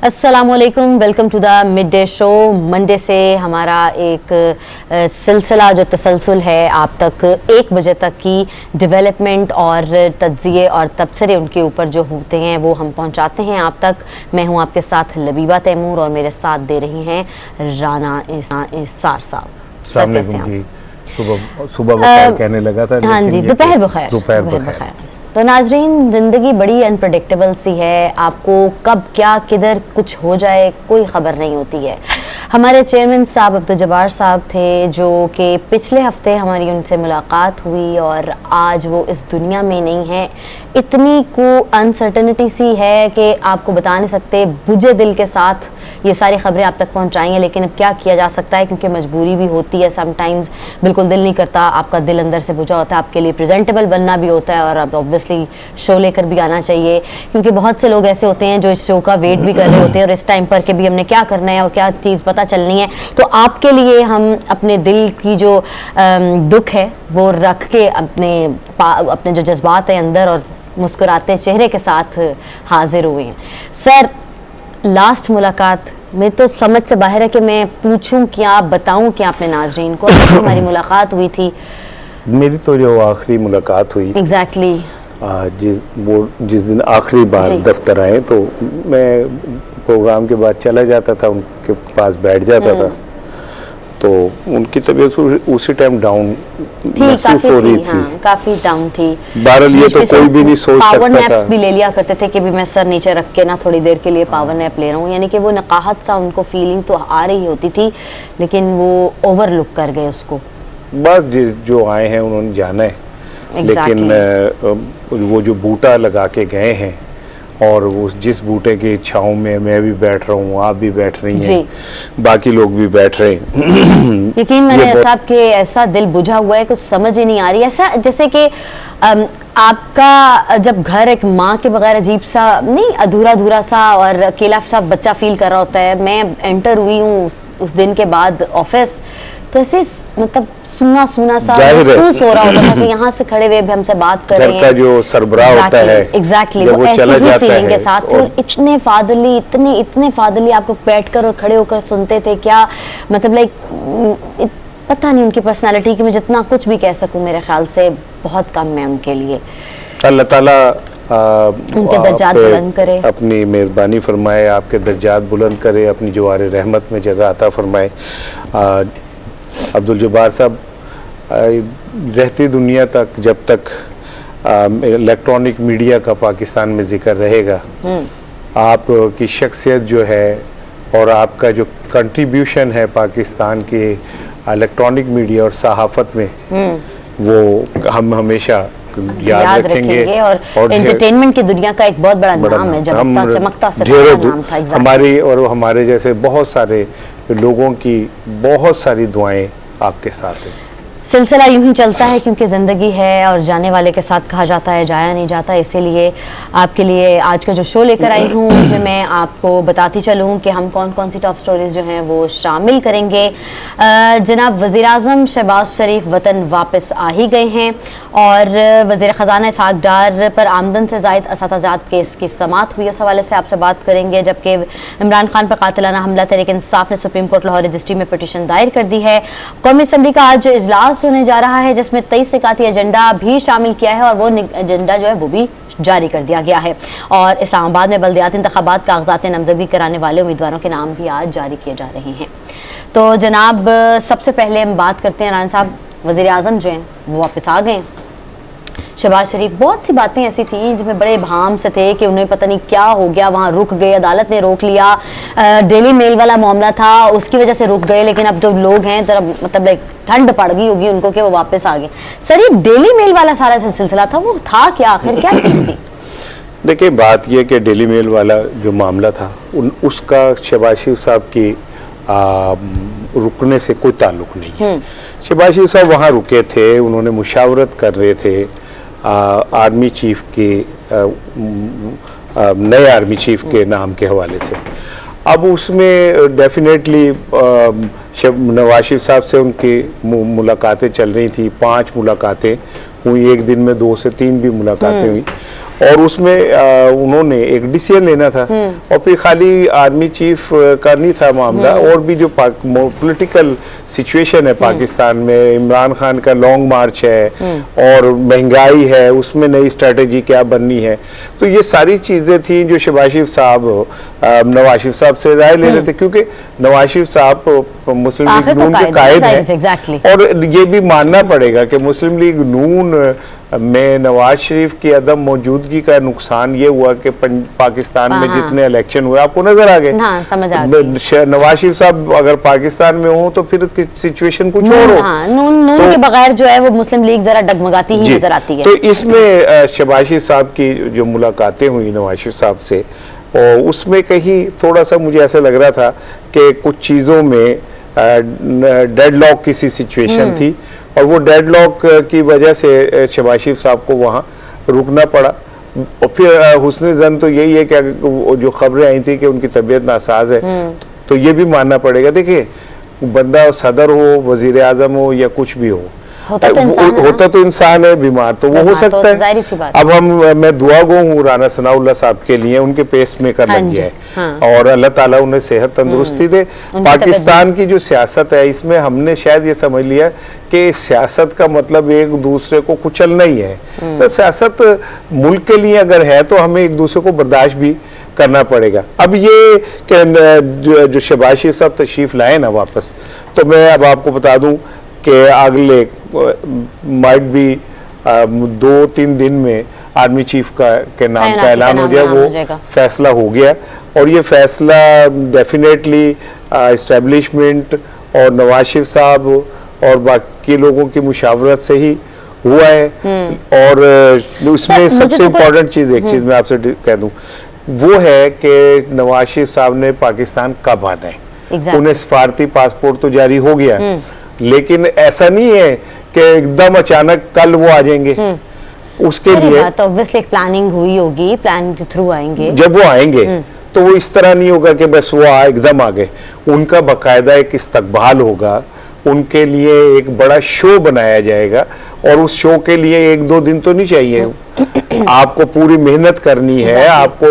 अस्सलामुअलैकुम, welcome to the mid day show. Monday से हमारा एक सिलसिला जो तसलसल है आप तक 1 बजे तक की डेवलपमेंट और तज्ज़िये और तबसरे उनके ऊपर जो होते हैं वो हम पहुंचाते हैं आप तक। मैं हूं आपके साथ लबीबा तैमूर और मेरे साथ दे रही हैं राना इसार साहब। सुबह बखैर कहने लगा था। हाँ जी, दोपहर बखैर। तो नाजरीन, ज़िंदगी बड़ी अनप्रडिक्टेबल सी है। आपको कब क्या किधर कुछ हो जाए कोई ख़बर नहीं होती है। हमारे चेयरमैन साहब अब्दुल जब्बार साहब थे जो कि पिछले हफ्ते हमारी उनसे मुलाकात हुई और आज वो इस दुनिया में नहीं है। इतनी को अनसर्टनिटी सी है कि आपको बता नहीं सकते। बुझे दिल के साथ ये सारी ख़बरें आप तक पहुंचाएंगे, लेकिन अब क्या किया जा सकता है क्योंकि मजबूरी भी होती है। समटाइम्स बिल्कुल दिल नहीं करता, आपका दिल अंदर से बुझा होता है, आपके लिए प्रेजेंटेबल बनना भी होता है और अब ऑब्वियसली शो लेकर भी आना चाहिए क्योंकि बहुत से लोग ऐसे होते हैं जो इस शो का वेट भी कर रहे होते हैं और इस टाइम पर के भी हमने क्या करना है और क्या चीज़ पता चलनी है। तो आपके लिए हम अपने दिल की जो दुख है वो रख के अपने जो जज्बात हैं अंदर और मुस्कुराते चेहरे के साथ हाजिर हुए हैं। सर, लास्ट मुलाकात में तो समझ से बाहर है कि मैं पूछूं क्या, बताऊं क्या अपने नाजरीन को। हमारी मुलाकात हुई थी, मेरी तो जो आखिरी मुलाकात हुई एग्जैक्टली जिस दिन आखिरी बार दफ्तर आए तो मैं प्रोग्राम के बाद चला जाता था, उनके पास बैठ जाता था। तो उनकी तबीयत उसी टाइम डाउन महसूस हो रही थी, काफी डाउन थी। बहरहाल ये तो कोई भी नहीं सोच सकता था। पावर नैप्स भी ले लिया करते थे कि भी मैं सर नीचे रख के ना थोड़ी देर के लिए पावर नैप ले रहा हूँ, यानी कि वो नकाहत सा उनको फीलिंग तो आ रही होती थी लेकिन वो ओवरलुक कर गए उसको। बस जो आए हैं उन्होंने जाना है, लेकिन वो जो बूटा लगा के गए हैं और वो जिस बूटे की छाँव में मैं भी बैठ रहा हूँ, आप भी बैठ रही हैं, बाकी लोग भी बैठ रहे हैं। यकीन मैंने साहब कि ऐसा दिल बुझा हुआ है, कुछ समझ ही नहीं आ रही। ऐसा जैसे कि आपका जब घर एक माँ के बगैर अजीब सा नहीं, अधूरा सा और अकेला सा बच्चा फील कर रहा होता है। मैं एंटर हुई हूँ उस दिन के बाद ऑफिस, तो ऐसे मतलब सूना सा महसूस हो रहा होता था कि यहाँ से खड़े हुए भी हमसे बात कर रहे हैं। का जो सरबराह होता है एग्जैक्टली वो ऐसी ही फीलिंग के साथ। और इतने फादली आपको बैठकर और खड़े होकर सुनते थे। क्या मतलब लाइक पता नहीं उनकी पर्सनालिटी की मैं जितना कुछ भी कह सकूं मेरे ख्याल से बहुत कम है उनके लिए। अल्लाह ताला उनके दर्जात बुलंद करे, अपनी मेहरबानी फरमाए, आपके दर्जात बुलंद करे, अपनी जवार रहमत में जगह अता फरमाए। अब्दुल जब्बार साहब रहती दुनिया तक जब तक इलेक्ट्रॉनिक मीडिया का पाकिस्तान में जिक्र रहेगा, आपकी शख्सियत जो है और आपका जो कंट्रीब्यूशन है पाकिस्तान के इलेक्ट्रॉनिक मीडिया और सहाफ़त में, वो हम हमेशा याद रखेंगे और एंटरटेनमेंट की दुनिया का एक बहुत बड़ा नाम है, चमकता सितारा नाम था। हमारी और हमारे जैसे बहुत सारे लोगों की बहुत सारी दुआएं आपके साथ हैं। सिलसिला यूं ही चलता है क्योंकि ज़िंदगी है और जाने वाले के साथ कहा जाता है जाया नहीं जाता। इसीलिए आपके लिए आज का जो शो लेकर आई हूँ उसमें मैं आपको बताती चलूँ कि हम कौन कौन सी टॉप स्टोरीज़ जो हैं वो शामिल करेंगे। जनाब वज़ीर आज़म शहबाज शरीफ वतन वापस आ ही गए हैं और वज़ीर ख़जाना इसहाक़ डार पर आमदन से ज़ायद असातिज़ात केस की समाअत हुई, उस हवाले से आपसे बात करेंगे। जबकि इमरान खान पर कातिलाना हमला तहरीक इंसाफ ने सुप्रीम कोर्ट लाहौर रजिस्ट्री में पिटीशन दायर कर दी है। कौमी असम्बली का आज इजलास होने जा रहा है जिसमें 23 निकाती एजेंडा भी शामिल किया है और वो एजेंडा जो है वो भी जारी कर दिया गया है। और इस्लामाबाद में बल्दियाती इंतखाबात कागजात नामजदगी कराने वाले उम्मीदवारों के नाम भी आज जारी किए जा रहे हैं। तो जनाब सबसे पहले हम बात करते हैं राना साहब, वज़ीर आज़म जो हैं वो वापस आ गए। शहबाज शरीफ, बहुत सी बातें ऐसी थी जिसमें बड़े भाम से थे कि उन्हें पता नहीं क्या हो गया, वहाँ रुक गए, अदालत ने रोक लिया। डेली मेल वाला मामला था उसकी वजह से रुक गए, लेकिन अब जो लोग हैं तरफ मतलब लाइक ठंड पड़ गई होगी उनको कि वो वापस आ गए। सर, ये डेली मेल वाला सारा सिलसिला था वो था क्या, आखिर क्या चीज़ थी? देखिए, बात यह कि डेली मेल वाला जो मामला था उसका शहबाज शरीफ साहब की रुकने से कोई ताल्लुक नहीं है। शहबाज शरीफ साहब वहाँ रुके थे, उन्होंने मुशावरत कर रहे थे आर्मी चीफ के नए आर्मी चीफ के नाम के हवाले से। अब उसमें डेफिनेटली नवाज शरीफ साहब से उनकी मुलाकातें चल रही थी, 5 मुलाकातें हुई, एक दिन में 2 से 3 भी मुलाकातें हुई और उसमें उन्होंने एक डिसीजन लेना था, और फिर खाली आर्मी चीफ का नहीं था मामला, और भी जो पॉलिटिकल सिचुएशन है पाकिस्तान में, इमरान खान का लॉन्ग मार्च है और महंगाई है, उसमें नई स्ट्रेटेजी क्या बननी है, तो ये सारी चीजें थी जो शहबाज शरीफ साहब नवाज शरीफ साहब से राय ले रहे थे, क्योंकि नवाज शरीफ साहब मुस्लिम लीग नून के कायद हैं, और ये भी मानना पड़ेगा कि मुस्लिम लीग नून में नवाज शरीफ की अदम मौजूदगी का नुकसान ये हुआ कि पाकिस्तान में जितने इलेक्शन हुए आपको नजर आ गए। हाँ, समझ आ गई। नवाज शरीफ साहब अगर पाकिस्तान में हो तो फिर सिचुएशन कुछ और हो। हाँ, नून के बगैर जो है वो मुस्लिम लीग जरा डगमगाती ही नजर आती है। तो इसमें शहबाज शरीफ साहब की जो मुलाकातें हुई नवाज शरीफ साहब से, और उसमें कहीं थोड़ा सा मुझे ऐसा लग रहा था कि कुछ चीज़ों में डेडलॉक की सी सिचुएशन थी, और वो डेडलॉक की वजह से शहबाज शरीफ साहब को वहाँ रुकना पड़ा। और फिर हुस्न ज़न तो यही है कि जो खबरें आई थी कि उनकी तबीयत नासाज है, तो ये भी मानना पड़ेगा। देखिए, बंदा सदर हो, वजीर आजम हो या कुछ भी हो, होता तो इंसान है, बीमार तो वो हो सकता है। अब मैं दुआ गो हूँ राना सनाउल्लाह साहब के लिए, उनके पेस मेकर लग गया है, और अल्लाह ताला उन्हें सेहत तंदुरुस्ती दे। पाकिस्तान की जो सियासत है, इसमें हमने शायद ये समझ लिया कि सियासत का मतलब एक दूसरे को कुचलना ही है। तो सियासत मुल्क के लिए अगर है तो हमें एक दूसरे को बर्दाश्त भी करना पड़ेगा। अब ये जो शहबाज शरीफ साहब तशरीफ लाए ना वापस, तो मैं अब आपको बता दूं कि अगले माइट भी 2-3 दिन में आर्मी चीफ के नाम का ऐलान हो जाए, वो फैसला हो गया, और ये फैसला डेफिनेटली इस्टेब्लिशमेंट और नवाज शरीफ साहब और बाकी लोगों की मुशावरत से ही हुआ है। और उसमें सबसे इम्पोर्टेंट चीज़, एक चीज़ मैं आपसे कह दूं, वो है कि नवाज शरीफ साहब ने पाकिस्तान कब आना है। उन्हें सफारती पासपोर्ट तो जारी हो गया, लेकिन ऐसा नहीं है कि एकदम अचानक कल वो आ जाएंगे। उसके लिए तो ऑब्वियसली एक प्लानिंग हुई होगी, प्लान के थ्रू आएंगे। जब वो आएंगे तो वो इस तरह नहीं होगा कि बस वो एकदम आ गए, उनका बाकायदा एक इस्तकबाल होगा, उनके लिए एक बड़ा शो बनाया जाएगा, और उस शो के लिए 1-2 दिन तो नहीं चाहिए। आपको पूरी मेहनत करनी है, आपको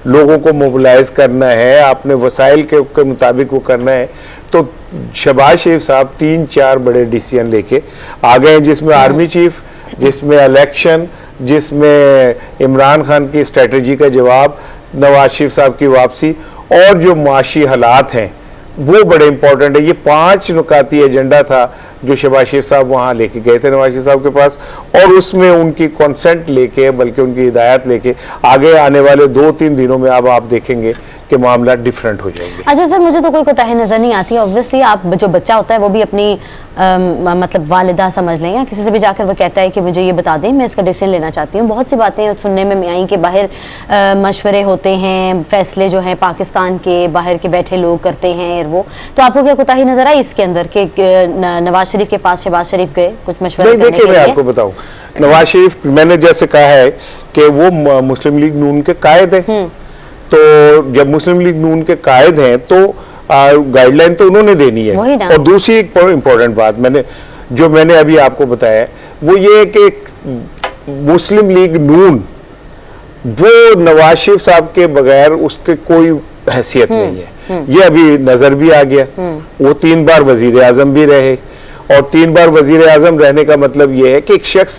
लोगों को मोबिलाइज करना है, आपने वसाइल के मुताबिक वो करना है। तो शहबाज शरीफ साहब 3-4 बड़े डिसीजन लेके आ गए, जिसमें आर्मी चीफ, जिसमें इलेक्शन, जिसमें इमरान खान की स्ट्रेटजी का जवाब, नवाज शरीफ साहब की वापसी, और जो माशी हालात हैं वो बड़े इंपॉर्टेंट है। ये 5 नुकाती एजेंडा था जो शहबाज शरीफ साहब वहाँ लेके गए थे नवाज शरीफ साहब के पास, और उसमें उनकी कंसेंट लेके, बल्कि उनकी हिदायत लेके आगे आने वाले 2-3 दिनों में अब आप देखेंगे कि मामला डिफरेंट हो जाएंगे। अच्छा सर, मुझे तो कोई कोताही नजर नहीं आती। ऑब्वियसली आप, जो बच्चा होता है वो भी अपनी मतलब वालिदा समझ लें, या किसी से भी जाकर वो कहता है कि मुझे ये बता दें, मैं इसका डिसीजन लेना चाहती हूँ। बहुत सी बातें सुनने में आई कि बाहर मशवरे होते हैं, फैसले जो हैं पाकिस्तान के बाहर के बैठे लोग करते हैं, वो तो आपको क्या कोताही नजर आई इसके अंदर कि नवाज शरीफ के पास शहबाज शरीफ गए कुछ मशवरे करने के लिए? मैं आपको बताऊं, नवाज शरीफ, मैंने जैसे कहा है कि वो मुस्लिम लीग नून के कायद हैं, तो जब मुस्लिम लीग नून के कायद हैं तो गाइडलाइन तो उन्होंने देनी है। और दूसरी एक इम्पोर्टेंट बात मैंने अभी आपको बताया, वो ये है कि मुस्लिम लीग नून वो नवाज शरीफ साहब के बगैर उसके कोई हैसियत नहीं है। ये अभी नजर भी आ गया। वो 3 बार वजीर आजम भी रहे, और 3 बार वजीर आजम रहने का मतलब ये है कि एक शख्स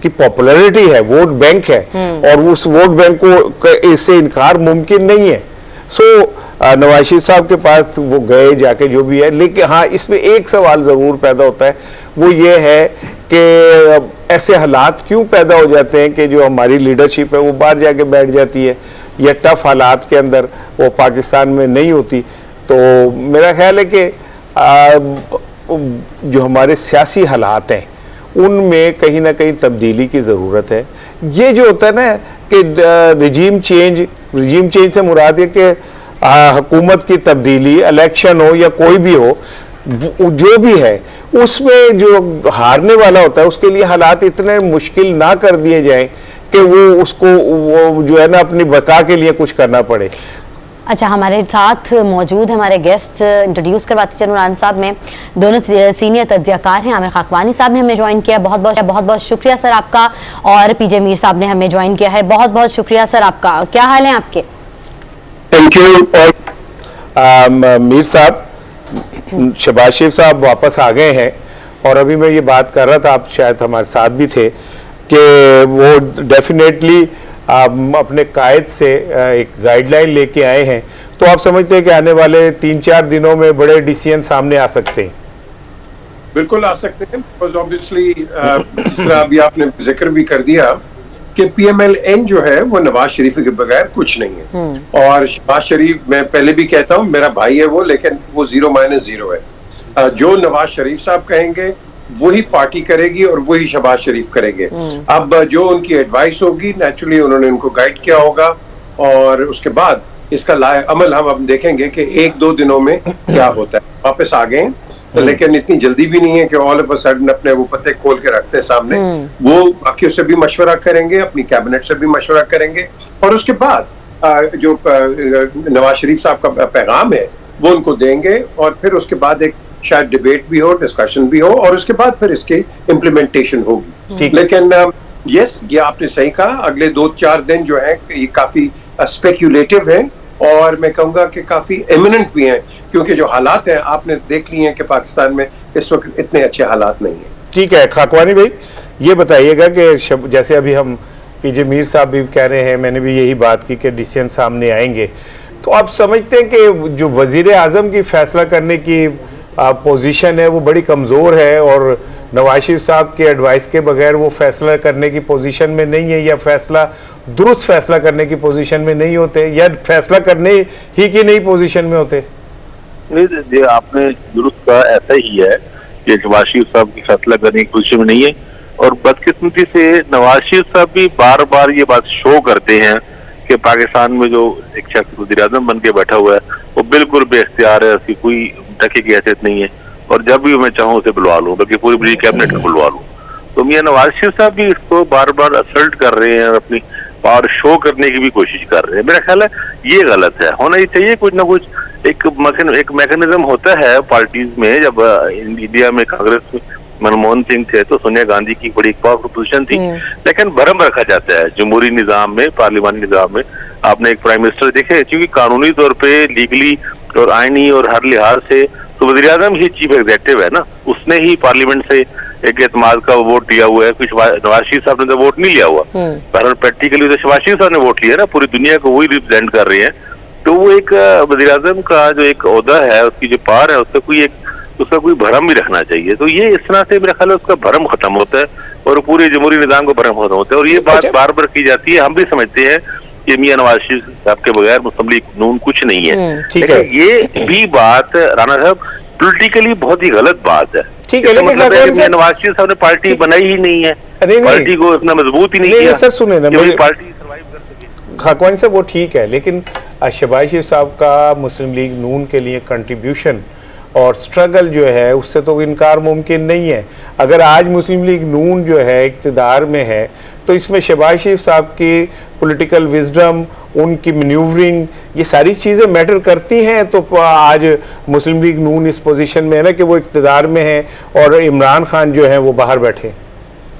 की पॉपुलैरिटी है, वोट बैंक है, और उस वोट बैंक को इससे इनकार मुमकिन नहीं है। सो नवाज शरीफ साहब के पास वो गए जाके जो भी है, लेकिन हाँ, इसमें एक सवाल जरूर पैदा होता है, वो ये है कि ऐसे हालात क्यों पैदा हो जाते हैं कि जो हमारी लीडरशिप है वो बाहर जाके बैठ जाती है, या टफ हालात के अंदर वो पाकिस्तान में नहीं होती। तो मेरा ख्याल है कि जो हमारे सियासी हालात हैं उनमें कहीं ना कहीं तब्दीली की ज़रूरत है। ये जो होता है ना कि रिजीम चेंज से मुराद है कि हुकूमत की तब्दीली, इलेक्शन हो या कोई भी हो, जो भी है उसमें जो हारने वाला होता है उसके लिए हालात इतने मुश्किल ना कर दिए जाएं कि वो जो है ना अपनी बका के लिए कुछ करना पड़े। अच्छा, हमारे साथ मौजूद हमारे गेस्ट इंट्रोड्यूस करवाते चलूँ राना साहब में दोनों सीनियर तज्ज़ियाकार हैं। आमिर खाकवानी साहब ने हमें ज्वाइन किया, बहुत बहुत शुक्रिया सर आपका, और पीजे मीर साहब ने हमें ज्वाइन किया है, बहुत बहुत शुक्रिया सर आपका। क्या हाल है आपके? Thank you. मीर साहब, शहबाज शरीफ साहब वापस आ गए हैं, और अभी मैं ये बात कर रहा था, आप शायद हमारे साथ भी थे, कि वो डेफिनेटली अपने कायद से एक गाइडलाइन लेके आए हैं। तो आप समझते हैं कि आने वाले 3-4 दिनों में बड़े डिसीजन सामने आ सकते हैं? बिल्कुल आ सकते हैं, बिकॉज ऑब्वियसली जिस तरह अभी आपने जिक्र भी कर दिया कि PMLN जो है वो नवाज शरीफ के बगैर कुछ नहीं है। और शहबाज शरीफ, मैं पहले भी कहता हूँ, मेरा भाई है वो, लेकिन वो 0-0 है। जो नवाज शरीफ साहब कहेंगे वही पार्टी करेगी और वही शहबाज शरीफ करेंगे। अब जो उनकी एडवाइस होगी, नेचुरली उन्होंने उनको गाइड किया होगा, और उसके बाद इसका अमल हम अब देखेंगे कि 1-2 दिनों में क्या होता है। वापस आ गए, लेकिन इतनी जल्दी भी नहीं है कि ऑल ऑफ अ सडन अपने वो पत्ते खोल के रखते हैं सामने। वो बाकियों से भी मशवरा करेंगे, अपनी कैबिनेट से भी मशवरा करेंगे, और उसके बाद जो नवाज शरीफ साहब का पैगाम है वो उनको देंगे, और फिर उसके बाद एक शायद डिबेट भी हो, डिस्कशन भी हो, और उसके बाद फिर इसकी इम्प्लीमेंटेशन होगी। लेकिन यस, ये आपने सही कहा, अगले 2-4 दिन जो है ये काफी स्पेक्यूलेटिव है, और मैं कहूंगा कि काफी इमिनेंट भी हैं, क्योंकि जो हालात हैं आपने देख लिए हैं कि पाकिस्तान में इस वक्त इतने अच्छे हालात नहीं है। ठीक है खाकवानी भाई, ये बताइएगा कि जैसे अभी हम पीजे मीर साहब भी कह रहे हैं, मैंने भी यही बात की कि डिसीजन सामने आएंगे, तो आप समझते हैं कि जो वजीर आजम की फैसला करने की पोजीशन है वो बड़ी कमज़ोर है, और नवाज शरीफ साहब के एडवाइस के बगैर वो फैसला करने की पोजीशन में नहीं है, या फैसला दुरुस्त फैसला करने की पोजीशन में नहीं होते, या फैसला करने ही की नहीं पोजीशन में होते? नहीं, आपने दुरुस्त कहा, ऐसा ही है कि नवाज शरीफ साहब की फैसला करने की पोजीशन में नहीं है, और बदकिस्मती से नवाज शरीफ साहब भी बार बार ये बात शो करते हैं कि पाकिस्तान में जो एक शख्स वज़ीर आज़म बन के बैठा हुआ है वो बिल्कुल बेख्तियार है, उसकी कोई टके की हैसियत नहीं है, और जब भी मैं चाहूँ उसे बुलवा लूँ, बल्कि पूरी कैबिनेट को बुलवा लूँ। तो मियां नवाज शरीफ साहब भी इसको बार बार असल्ट कर रहे हैं और अपनी पावर शो करने की भी कोशिश कर रहे हैं। मेरा ख्याल है ये गलत है, होना ही चाहिए कुछ ना कुछ एक मैकेनिज्म होता है पार्टीज में। जब इंडिया में कांग्रेस में मनमोहन सिंह थे तो सोनिया गांधी की बड़ी पावरफुल पोजीशन थी, लेकिन भरम रखा जाता है जमहूरी निजाम में, पार्लियामानी निजाम में। आपने एक प्राइम मिनिस्टर देखे, क्योंकि कानूनी तौर पे लीगली और आईनी और हर लिहाज से तो वज़ीर आज़म ही चीफ एग्जीक्यूटिव है ना, उसने ही पार्लियामेंट से एक एतमाद का वोट लिया हुआ है। कुछ नवाज शरीफ साहब ने तो वोट नहीं लिया हुआ, पर प्रैक्टिकली तो शहबाज शरीफ साहब ने वोट लिया ना, पूरी दुनिया को वही रिप्रेजेंट कर रहे हैं। तो वो एक वज़ीर आज़म का जो एक ओहदा है, उसकी जो पावर है, उसका कोई भरम भी रखना चाहिए। तो ये इस तरह से मेरा ख्याल है उसका भरम खत्म होता है और पूरे जमहूरी निजाम का भरम खत्म होता है। और ये बात बार बार की जाती है, हम भी समझते हैं कि मियां नवाज शरीफ साहब के बगैर मुस्लिम लीग नून कुछ नहीं है, लेकिन ये भी बात राना साहब पॉलिटिकली बहुत ही गलत बात है। ठीक है, लेकिन मियां नवाज शरीफ साहब ने पार्टी बनाई ही नहीं है, पार्टी को इतना मजबूत ही नहीं किया सर, सुने ना, पार्टी सर्वाइव कर सके। खाकवानी साहब वो ठीक है, लेकिन शहबाज शरीफ साहब का मुस्लिम लीग नून के लिए कंट्रीब्यूशन और स्ट्रगल जो है उससे तो इनकार मुमकिन नहीं है। अगर आज मुस्लिम लीग नून जो है इक़्तिदार में है तो इसमें शहबाज शरीफ साहब की पॉलिटिकल विजडम, उनकी मैन्यूवरिंग, ये सारी चीज़ें मैटर करती हैं। तो आज मुस्लिम लीग नून इस पोजीशन में है ना कि वो इक़्तिदार में है और इमरान खान जो है वो बाहर बैठे,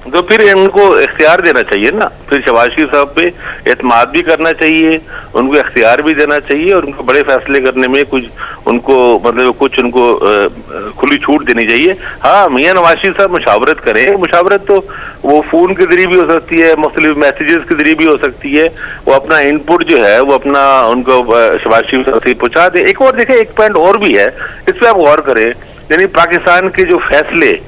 तो फिर उनको इख्तियार देना चाहिए ना, फिर शहबाज शरीफ साहब पे एतमाद भी करना चाहिए, उनको इख्तियार भी देना चाहिए, और उनको बड़े फैसले करने में कुछ उनको खुली छूट देनी चाहिए। हाँ, मियां नवाज शरीफ साहब मुशावरत करें, मुशावरत तो वो फोन के जरिए भी हो सकती है, मुख्तलिफ मैसेजेस के जरिए भी हो सकती है। वो अपना इनपुट जो है वो अपना उनको शहबाज शरीफ साहब से पहुंचा दे। एक और देखें, एक पॉइंट और भी है, इस पर आप गौर करें, यानी पाकिस्तान के जो फैसले,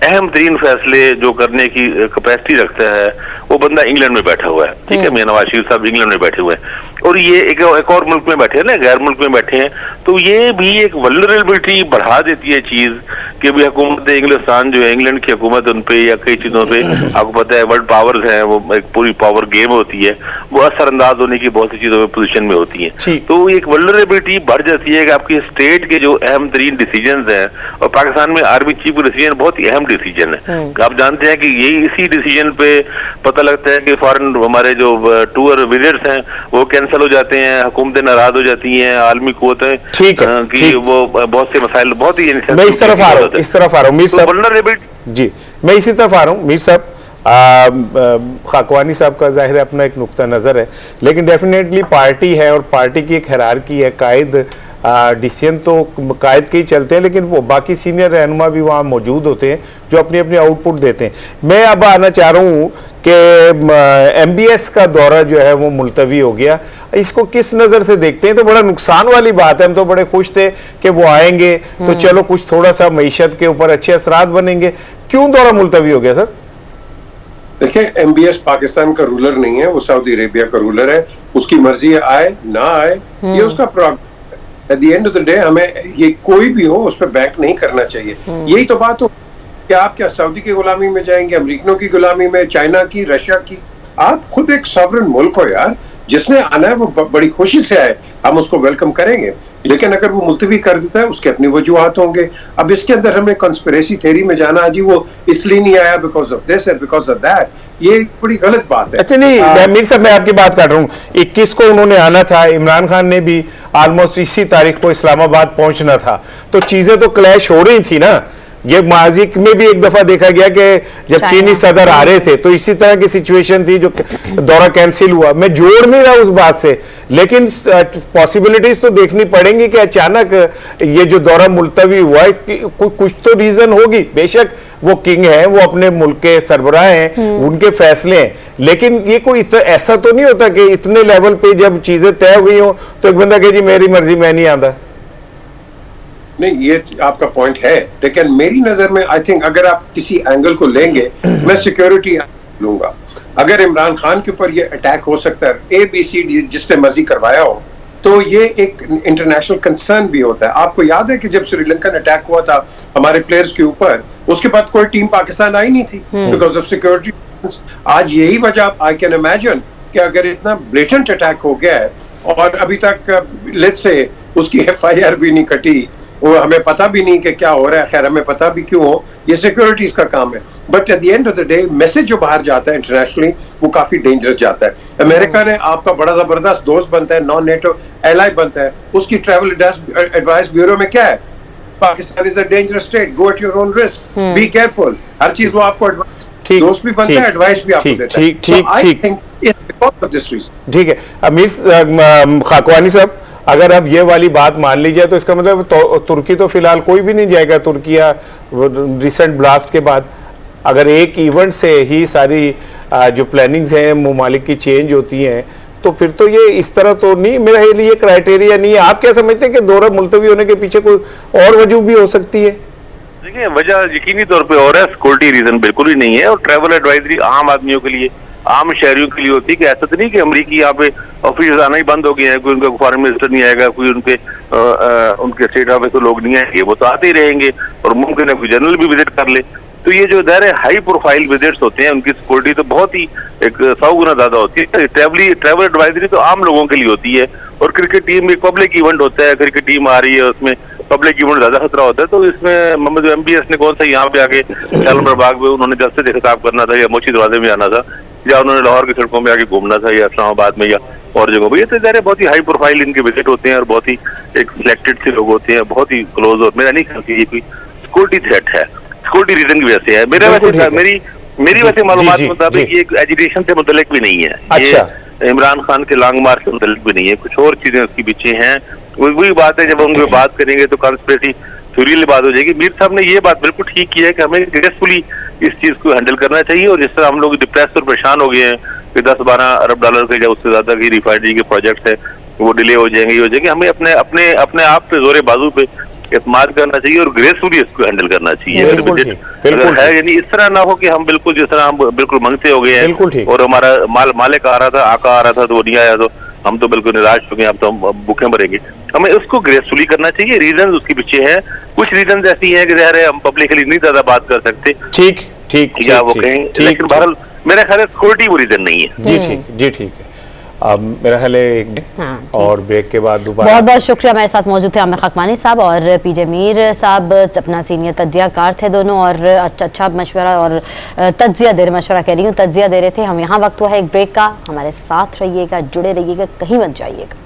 अहम तरीन फैसले जो करने की कैपेसिटी रखता है, वो बंदा इंग्लैंड में बैठा हुआ है। ठीक है, मियां नवाज शरीफ साहब इंग्लैंड में बैठे हुए हैं, और ये एक और मुल्क में बैठे हैं ना, गैर मुल्क में बैठे हैं। तो ये भी एक वल्नरेबिलिटी बढ़ा देती है चीज कि भी हुकूमत इंग्लिस्तान जो है, इंग्लैंड की हुकूमत उन पे या कई चीजों पे आपको पता है वर्ल्ड पावर्स हैं, वो एक पूरी पावर गेम होती है, वो असरअंदाज होने की बहुत सी चीजों में पोजीशन में होती है। तो एक वल्नरेबिलिटी बढ़ जाती है कि आपकी स्टेट के जो अहम तरीन डिसीजन हैं, और पाकिस्तान में आर्मी चीफ का डिसीजन बहुत ही अहम डिसीजन है। आप जानते हैं कि यही इसी डिसीजन पे पता लगता है कि फॉरेन हमारे जो टूर विजिट्स हैं वो कैंसिल हो जाते हैं, हुकूमतें नाराज हो जाती हैं, आलमी कुव्वतें कि वो बहुत से मसाइल बहुत ही मैं इस तरफ आ रहा हूँ मीर साहब जी, मैं इसी तरफ आ रहा हूँ मीर साहब। खाकवानी साहब का जाहिर है अपना एक नुक्ता नज़र है, लेकिन डेफिनेटली पार्टी है और पार्टी की एक हिरार्की है, कायद डिसीजन तो कायद के ही चलते हैं, लेकिन वो बाकी सीनियर रहनुमा भी वहाँ मौजूद होते हैं जो अपनी अपनी आउटपुट देते हैं। मैं अब आना चाह रहा हूँ कि MBS का दौरा जो है वो मुलतवी हो गया, इसको किस नज़र से देखते हैं? तो बड़ा नुकसान वाली बात है, हम तो बड़े खुश थे कि वो आएंगे तो चलो कुछ थोड़ा सा मईशत के ऊपर अच्छे असरात बनेंगे, क्यों दौरा मुलतवी हो गया सर? देखिए, MBS पाकिस्तान का रूलर नहीं है, वो सऊदी अरेबिया का रूलर है, उसकी मर्जी है आए ना आए, ये उसका problem. At the end of the day हमें ये कोई भी हो उस पर बैंक नहीं करना चाहिए। यही तो बात हो कि आप क्या सऊदी की गुलामी में जाएंगे, अमेरिकनों की गुलामी में, चाइना की, रशिया की? आप खुद एक सॉवरेन मुल्क हो यार, जिसने आना है वो बड़ी खुशी से आए, हम उसको वेलकम करेंगे। लेकिन अगर वो मुलतवी कर देता है उसके अपनी वजूहात होंगे। अब इसके अंदर हमें कंस्पिरेसी थ्योरी में जाना, जी वो इसलिए नहीं आया because of this because of that, ये बड़ी गलत बात है। अच्छा नहीं मीर साहब, मैं आपकी बात कर रहा हूँ, 21 को उन्होंने आना था, इमरान खान ने भी ऑलमोस्ट इसी तारीख को इस्लामाबाद पहुंचना था, तो चीजें तो क्लैश हो रही थी ना। ये माजी में भी एक दफा देखा गया कि जब चीनी सदर आ रहे थे तो इसी तरह की सिचुएशन थी जो दौरा कैंसिल हुआ। मैं जोड़ नहीं रहा उस बात से, लेकिन पॉसिबिलिटीज तो देखनी पड़ेंगी कि अचानक ये जो दौरा मुलतवी हुआ कुछ तो रीजन होगी। बेशक वो किंग है, वो अपने मुल्क के सरबराह हैं, उनके फैसले हैं, लेकिन ये कोई ऐसा तो नहीं होता कि इतने लेवल पे जब चीजें तय हो गई हो तो एक बंदा कहे जी मेरी मर्जी, मैं नहीं आता। नहीं, ये आपका पॉइंट है, लेकिन मेरी नजर में आई थिंक अगर आप किसी एंगल को लेंगे, मैं सिक्योरिटी लूंगा। अगर इमरान खान के ऊपर ये अटैक हो सकता है, ABCD जिसने मर्जी करवाया हो, तो ये एक इंटरनेशनल कंसर्न भी होता है। आपको याद है कि जब श्रीलंकन अटैक हुआ था हमारे प्लेयर्स के ऊपर, उसके बाद कोई टीम पाकिस्तान आई नहीं थी बिकॉज ऑफ सिक्योरिटी। आज यही वजह, आई कैन इमेजिन कि अगर इतना ब्लेटेंट अटैक हो गया है और अभी तक लेट्स से उसकी FIR भी नहीं कटी, वो हमें पता भी नहीं कि क्या हो रहा है, खैर हमें पता भी क्यों हो, ये सिक्योरिटीज का काम है। But at the end of the day message जो बाहर जाता है इंटरनेशनली वो काफी डेंजरस जाता है। अमेरिका ने आपका बड़ा जबरदस्त दोस्त बनता है, नॉन नेटो एलाई बनता है, उसकी ट्रैवल एडवाइस ब्यूरो में क्या है, Pakistan is a dangerous state, go at your own risk, be careful, हर चीज वो आपको दोस्त भी बनता है, एडवाइस भी आपको देता है। ठीक है अमीर खाकवानी साहब, अगर अब ये वाली बात मान ली जाए तो इसका मतलब तुर्की तो फिलहाल कोई भी नहीं जाएगा। तुर्किया रिसेंट ब्लास्ट के बाद अगर एक इवेंट से ही सारी जो प्लानिंग्स हैं ममालिक की चेंज होती हैं, तो फिर तो ये इस तरह तो नहीं, मेरे लिए क्राइटेरिया नहीं है। आप क्या समझते हैं कि दौरा मुलतवी होने के पीछे कोई और वजह भी हो सकती है? देखिए, वजह यकीनी तौर पे और है, सिक्योरिटी रीजन बिल्कुल ही नहीं है। और ट्रैवल एडवाइजरी आम आदमियों के लिए, आम शहरियों के लिए होती है कि ऐसा तो नहीं कि अमरीकी यहाँ पे ऑफिस आना ही बंद हो गए हैं, कोई उनका फॉरेन मिनिस्टर नहीं आएगा, कोई उनके स्टेट ऑफिस तो लोग नहीं आएंगे, वो तो आते ही रहेंगे और मुमकिन है कोई जनरल भी विजिट कर ले। तो ये जो दायरे हाई प्रोफाइल विजिट्स होते हैं उनकी सिक्योरिटी तो बहुत ही 100 गुना ज्यादा होती है। ट्रैवल एडवाइजरी तो आम लोगों के लिए होती है। और क्रिकेट टीम एक पब्लिक इवेंट होता है, क्रिकेट टीम आ रही है, उसमें पब्लिक इवेंट ज्यादा खतरा होता है। तो इसमें मोहम्मद MBS ने कौन सा यहाँ पे आके शालीमार बाग में उन्होंने जल्द से खिताब करना था, या मोची दरवाजे में आना था, या उन्होंने लाहौर की सड़कों में आके घूमना था, या इस्लामाबाद में, या और जगहों पर। ये तो दायरे बहुत ही हाई प्रोफाइल इनके विजिट होते हैं और बहुत ही एक सिलेक्टेड से लोग होते हैं, बहुत ही क्लोज। और मेरा नहीं ख्याल कि ये कोई सिक्योरिटी थ्रेट है, सिक्योरिटी रीजन की वजह से है। मेरी वैसे मालूमात के मुताबिक ये एजुकेशन से मुतल्लिक भी नहीं है। अच्छा, इमरान खान के लॉन्ग मार्च से मुतल्लिक भी नहीं है, कुछ और चीजें उसके पीछे हैं। वही बात है, जब हम उनके बात करेंगे तो कॉन्स्पिरेसी थ्योरी बात हो जाएगी। मीर साहब ने ये बात बिल्कुल ठीक की है कि हमें ग्रेसफुली इस चीज को हैंडल करना चाहिए। और जिस तरह हम लोग डिप्रेस और परेशान हो गए हैं कि 10-12 अरब डॉलर के, या उससे ज्यादा की रिफाइनरी के प्रोजेक्ट है वो डिले हो जाएंगे, हो जाएंगे, हमें अपने आप पे जोरे बाजू पे इत्मीनान करना चाहिए और ग्रेसफुली इसको हैंडल करना चाहिए। अगर है यानी इस तरह ना हो कि हम बिल्कुल जिस तरह हम बिल्कुल मंगते हो गए हैं और हमारा मालिक आ रहा था, आका आ रहा था तो वो नहीं आया, तो हम तो बिल्कुल निराश हो गए, अब तो हम भूखे मरेंगे। हमें उसको ग्रेसफुली करना चाहिए। रीजन उसके पीछे है, कुछ रीजन ऐसी हैं कि ज़ाहिर है हम पब्लिकली नहीं ज्यादा बात कर सकते, ठीक ठीक या वो कहें, लेकिन बहरहाल मेरा ख्याल है सिक्योरिटी वो रीजन नहीं है। जी ठीक है। अब मेरा ख्याल है हाँ, और ब्रेक के बाद दोबारा बहुत बहुत शुक्रिया। मेरे साथ मौजूद थे आमिर खकमानी साहब और पीजे मीर साहब, अपना सीनियर तज्जियाकार थे दोनों, और अच्छा मशवरा और तज्जिया दे रहे, मशवरा कह रही हूँ, तज्जिया दे रहे थे हम। यहाँ वक्त हुआ है एक ब्रेक का, हमारे साथ रहिएगा, जुड़े रहिएगा, कहीं मत जाइएगा।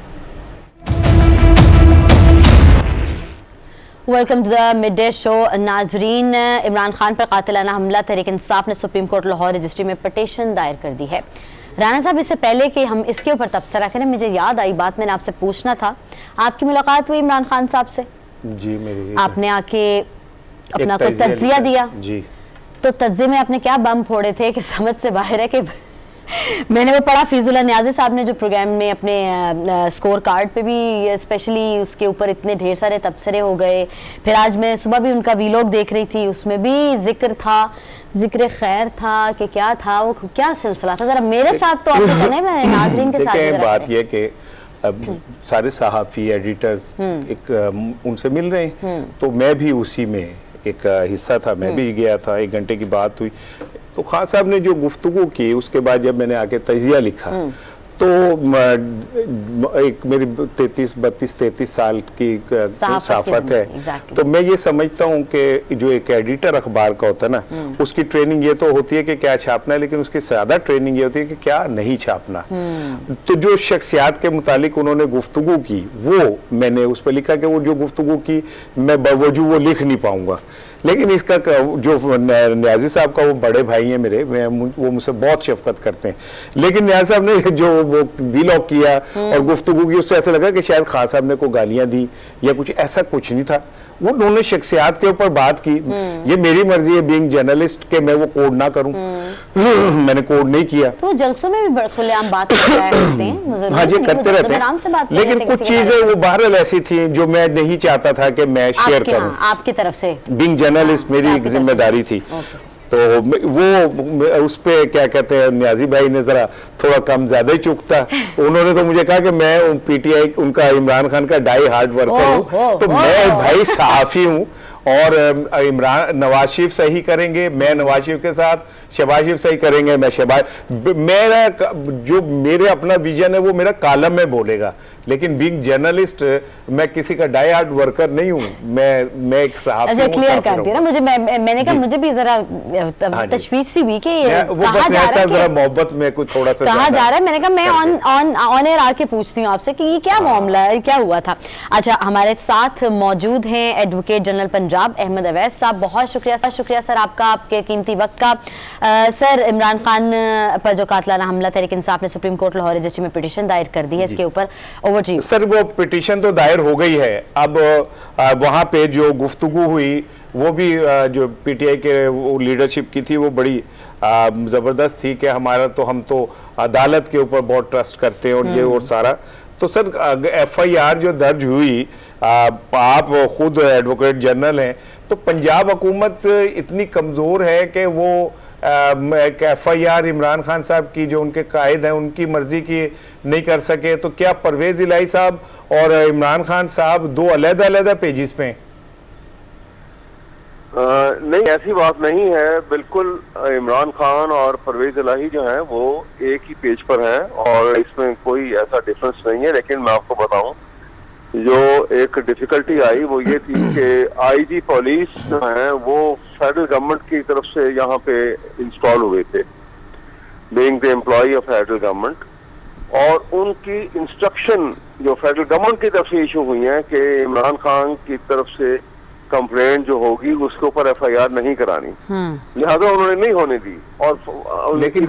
Welcome to the mid day show. नाजरीन, इमरान खान पर कातिलाना हमला तहरीक इंसाफ ने सुप्रीम कोर्ट लाहौर रजिस्ट्री में पटिशन दायर कर दी है। राना साहब, इससे पहले कि हम इसके ऊपर तबसरा करें, मुझे याद आई बात, मैंने आपसे पूछना था, आपकी मुलाकात हुई इमरान खान साहब से? जी, मेरी आपने आके अपना कोई तज्जिया दिया? जी। तो तज्जिये में आपने क्या बम फोड़े थे कि समझ से बाहर है कि मैंने वो पढ़ा, फिजुल्ला नियाज़ी साहब ने जो प्रोग्राम में अपने स्कोर कार्ड पे भी स्पेशली उसके ऊपर इतने ढेर सारे तबसरे हो गए। फिर आज मैं सुबह भी उनका वीलॉग देख रही थी, उसमें भी जिक्र था, जिक्र खैर था कि क्या था वो, क्या सिलसिला था, जरा मेरे साथ तो आप बताएं, मैं नाज़रीन के साथ। बात यह कि अब सारे सहाफ़ी एडिटर्स एक उनसे मिल रहे हैं, तो मैं भी उसी में एक हिस्सा था, मैं भी गया था। 1 घंटे की बात हुई, तो खान साहब ने जो गुफ्तगू की, उसके बाद जब मैंने आके तजिया लिखा, तो एक मेरी 32-33 साल की सहाफत है, तो मैं ये समझता हूँ कि जो एक एडिटर अखबार का होता है ना, उसकी ट्रेनिंग ये तो होती है कि क्या छापना है, लेकिन उसकी ज़्यादा ट्रेनिंग ये होती है कि क्या नहीं छापना। तो जो शख्सियात के मुतालिक उन्होंने गुफ्तगू की, वो मैंने उस पर लिखा कि वो जो गुफ्तगू की मैं बावजूद वो लिख नहीं पाऊंगा, लेकिन इसका जो नियाज़ी साहब का वो बड़े भाई हैं मेरे, वो मुझसे बहुत शफकत करते हैं, लेकिन नियाज़ी साहब ने जो वो वीलॉग किया और गुफ्तगू की, उससे ऐसा लगा कि शायद खान साहब ने को गालियां दी या कुछ, ऐसा कुछ नहीं था। वो दोनों शख्सियात के ऊपर बात की। ये मेरी मर्जी है बीइंग जर्नलिस्ट के मैं वो कोड ना करूं, मैंने कोड नहीं किया। तो जलसों में भी खुलेआम बात करते हैं, हाँ जी, करते रहते हैं, लेकिन कुछ चीजें वो बहरहाल ऐसी थी जो मैं नहीं चाहता था कि मैं शेयर करूं। आपकी तरफ से बीइंग जर्नलिस्ट मेरी एक जिम्मेदारी थी, तो वो उस पे क्या कहते हैं, नियाजी भाई ने जरा थोड़ा कम ज्यादा ही चुकता। उन्होंने तो मुझे कहा कि मैं पीटीआई उनका इमरान खान का डाई हार्ड वर्कर हूँ, तो मैं भाई सहाफी हूँ, और इमरान नवाज शरीफ सही करेंगे, मैं नवाज शरीफ के साथ, शहबाज शरीफ सही करेंगे, मैं शहबाज, मेरा जो मेरे अपना विजन है वो मेरा कॉलम में बोलेगा, लेकिन बीइंग जर्नलिस्ट मैं किसी का डाई हार्ड वर्कर नहीं हूँ, मैं एक सहाफी हूँ। क्लियर कर दिया ना मुझे, मैंने कहा मुझे भी जरा तशवीश सी हुई कि कहा जा रहा है, जरा मोहब्बत में कुछ थोड़ा सा कहा जा रहा है। मैंने कहा मैं ऑन एयर आके पूछती हूँ आपसे कि ये क्या मामला है, क्या हुआ था। अच्छा, हमारे साथ मौजूद हैं एडवोकेट जनरल पंजाब अहमद अवैस साहब, बहुत शुक्रिया सर आपका, आपके कीमती वक्त का। सर, इमरान खान पर जो कातिलाना हमला तहरीक इंसाफ ने सुप्रीम कोर्ट लाहौर रजिस्ट्री में पिटीशन दायर कर दी है, इसके ऊपर ओवर जी। सर, वो पिटीशन तो दायर हो गई है, अब वहाँ पे जो गुफ्तगू हुई वो भी जो पीटीआई के वो लीडरशिप की थी वो बड़ी ज़बरदस्त थी कि हम तो अदालत के ऊपर बहुत ट्रस्ट करते हैं और ये और सारा। तो सर, एफआईआर जो दर्ज हुई, आप खुद एडवोकेट जनरल हैं, तो पंजाब हुकूमत इतनी कमज़ोर है कि वो एक एफआईआर इमरान खान साहब की जो उनके कायद हैं उनकी मर्जी की नहीं कर सके, तो क्या परवेज इलाही साहब और इमरान खान साहब दो अलग-अलग पेजेस पे हैं? नहीं, ऐसी बात नहीं है, बिल्कुल इमरान खान और परवेज इलाही जो हैं वो एक ही पेज पर हैं और इसमें कोई ऐसा डिफरेंस नहीं है। लेकिन मैं आपको बताऊं, जो एक डिफिकल्टी आई वो ये थी कि आईजी पुलिस जो है वो फेडरल गवर्नमेंट की तरफ से यहाँ पे इंस्टॉल हुए थे, being the employ of federal government, और उनकी इंस्ट्रक्शन जो फेडरल गवर्नमेंट की तरफ से इशू हुई है कि इमरान खान की तरफ से कंप्लेंट जो होगी उसके ऊपर एफआईआर नहीं करानी, लिहाजा उन्होंने नहीं होने दी। और लेकिन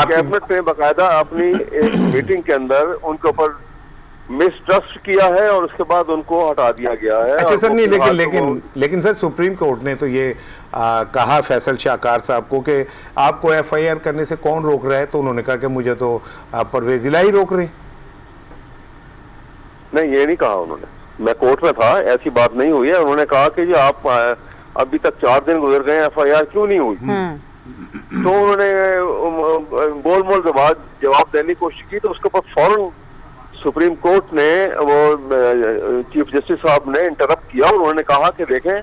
कैबिनेट ने बकायदा अपनी एक मीटिंग के अंदर उनके ऊपर मिसट्रस्ट किया है और उसके बाद उनको हटा दिया गया है। अच्छा सर, नहीं, लेकिन सर, सुप्रीम कोर्ट ने तो ये कहा फैसल शाहकार साहब को कि आपको एफआईआर करने से कौन रोक रहा है, तो उन्होंने कहा कि मुझे तो परवेज इलाही रोक रहे। नहीं, ये नहीं कहा उन्होंने, मैं कोर्ट में था, ऐसी बात नहीं हुई है। उन्होंने कहा कि जी आप अभी तक 4 दिन गुजर गए, एफआईआर क्यों नहीं हुई? तो उन्होंने गोलमोल जवाब देने की कोशिश की, तो उसके ऊपर फौरन सुप्रीम कोर्ट ने वो चीफ जस्टिस साहब ने इंटरप्ट किया और उन्होंने कहा कि देखें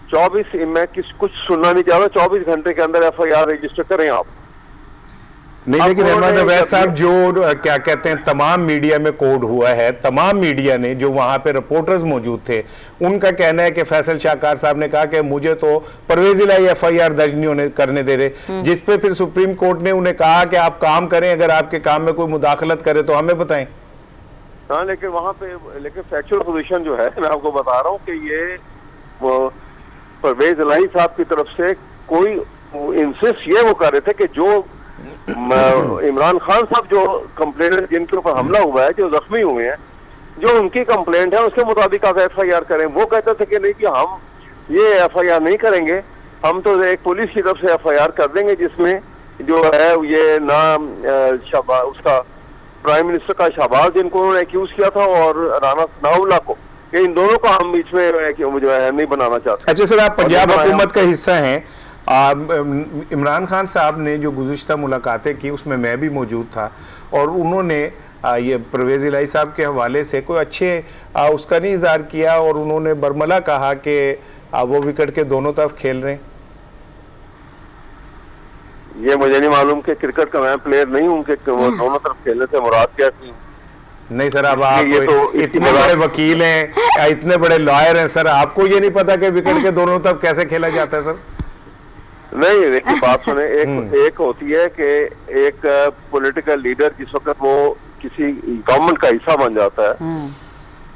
24 मैं कुछ सुनना नहीं चाह रहा, 24 घंटे के अंदर एफआईआर रजिस्टर करें आप। नहीं, लेकिन अहमद अवैस साहब जो क्या कहते हैं तमाम मीडिया में कोड हुआ है, तमाम मीडिया ने जो वहां पे रिपोर्टर्स मौजूद थे उनका कहना है कि फैसल शाहकार साहब ने कहा कि मुझे तो परवेज इलाही एफआईआर दर्ज नहीं करने दे रहे, जिस पे फिर सुप्रीम कोर्ट ने उन्हें कहा कि आप काम करें, अगर आपके काम में कोई मुदाखलत करे तो हमें बताएं। हाँ, लेकिन वहां पे लेकिन फैक्चुअल पोजीशन जो है मैं आपको बता रहा हूँ कि ये परवेज इलाही साहब की तरफ से कोई इंसिस्ट ये वो कर रहे थे कि जो इमरान खान साहब जो कंप्लेंट जिनके ऊपर हमला हुआ है, जो जख्मी हुए हैं, जो उनकी कंप्लेंट है उसके मुताबिक आप एफआईआर करें। वो कहते थे कि नहीं कि हम ये एफआईआर नहीं करेंगे, हम तो एक पुलिस की तरफ से एफआईआर कर देंगे जिसमें जो है ये नाम उसका प्राइम मिनिस्टर का शहबाज जिनको उन्होंने एक्यूज किया था और राना सनाउल्लाह को, इन दोनों को हम बीच में जो है नहीं बनाना चाहते। अच्छा सर, आप पंजाब हुकूमत का हिस्सा हैं। इमरान खान साहब ने जो गुज़िश्ता मुलाकातें की उसमें मैं भी मौजूद था और उन्होंने ये परवेज इलाही साहब के हवाले से कोई अच्छे उसका नहीं इज़हार किया और उन्होंने बरमला कहा कि वो विकेट के दोनों तरफ खेल रहे हैं। ये मुझे नहीं मालूम कि क्रिकेट का मैं प्लेयर नहीं हूँ कि वो दोनों तरफ खेलने से मुराद क्या थी। नहीं सर, अब आप तो इतने बड़े वकील हैं, इतने बड़े लॉयर हैं सर, आपको ये नहीं पता कि विकेट के दोनों तरफ कैसे खेला जाता है सर? नहीं, देखिए बात सुने, एक होती है कि एक पॉलिटिकल लीडर जिस वक्त वो किसी गवर्नमेंट का हिस्सा बन जाता है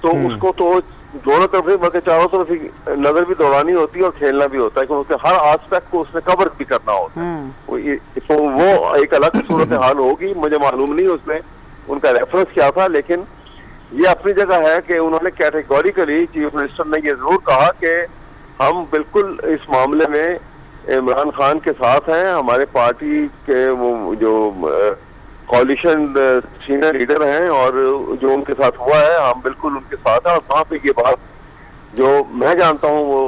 तो उसको तो दोनों तरफ से बल्कि चारों तरफ ही नजर भी दौड़ानी होती है और खेलना भी होता है क्योंकि हर एस्पेक्ट को उसने कवर भी करना होता है। तो वो एक अलग सूरत हाल होगी, मुझे मालूम नहीं उसमें उनका रेफरेंस क्या था, लेकिन ये अपनी जगह है कि उन्होंने कैटेगोरिकली चीफ मिनिस्टर ने ये जरूर कहा कि हम बिल्कुल इस मामले में इमरान खान के साथ हैं, हमारे पार्टी के वो जो कॉलिशन सीनियर लीडर हैं और जो उनके साथ हुआ है हम बिल्कुल उनके साथ हैं। और वहाँ पे ये बात जो मैं जानता हूँ वो